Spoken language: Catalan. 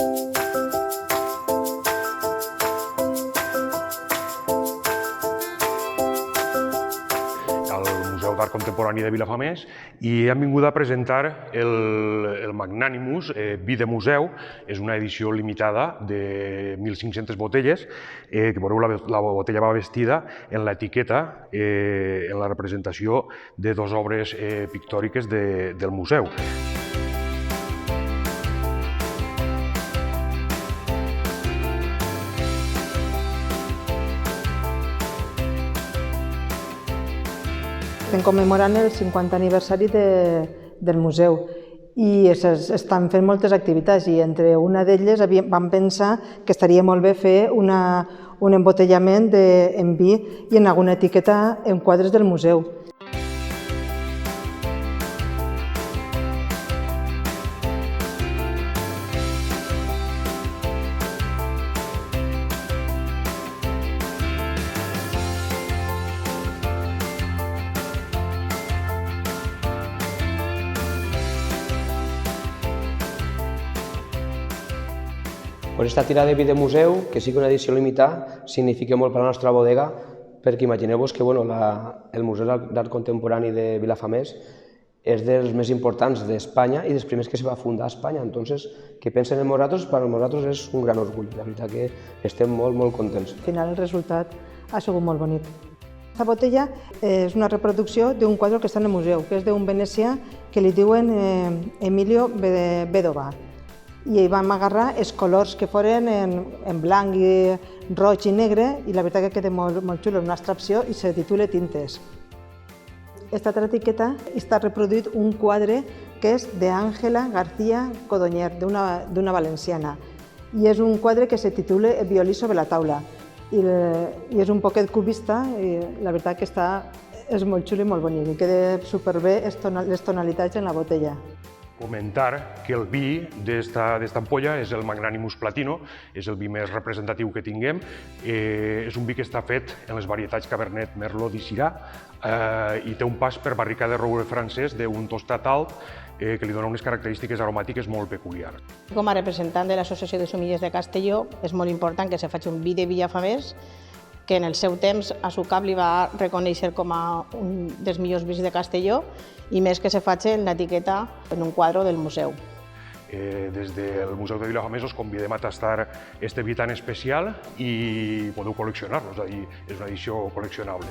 Al Museu d'Art Contemporani de Vilafamés i hem vingut a presentar el Magnànimus Vi de Museu. És una edició limitada de 1.500 botelles, que veureu la botella va vestida en l'etiqueta, en la representació de dues obres pictòriques del museu. Estem commemorant el 50 aniversari del museu i estan fent moltes activitats i entre una d'elles vam pensar que estaria molt bé fer un embotellament en vi i en alguna etiqueta en quadres del museu. Esta tirada de vi de museu, que sigui una edició limitada, significa molt per a la nostra bodega, perquè imagineu-vos que el Museu d'Art Contemporani de Vilafamés és dels més importants d'Espanya i dels primers que se va fundar a Espanya. Entonces, que pensen en nosaltres, per a nosaltres és un gran orgull. La veritat que estem molt, molt contents. Al final el resultat ha sigut molt bonic. Aquesta botella és una reproducció d'un quadre que està en el museu, que és d'un venecià que li diuen Emilio Vedova. I vam agarrar els colors que foren en blanc, roig i negre i la veritat que queda molt xulo, una abstracció i se titula Tintes. Aquesta altra etiqueta està reproduït un quadre que és d'Àngela García Codonyer, d'una valenciana. I és un quadre que se titula El violí sobre la taula. I és un poquet cubista i la veritat que és molt xulo i molt bonic. I queda superbé les tonalitats en la botella. Comentar que el vi d'esta ampolla és el Magnànimus Platino, és el vi més representatiu que tinguem. És un vi que està fet en les varietats Cabernet, Merlot i Syrah i té un pas per barricar de roure francès d'un tostat alt que li dona unes característiques aromàtiques molt peculiars. Com a representant de l'Associació de Sumillers de Castelló, és molt important que se faci un vi de Vilafamés, que en el seu temps a SUCAP li va reconèixer com a un dels millors vins de Castelló i més que se faci en l'etiqueta en un quadre del museu. Des del Museu de Vilafamés us convidem a tastar este vi tan especial i podeu col·leccionar-lo, és a dir, és una edició col·leccionable.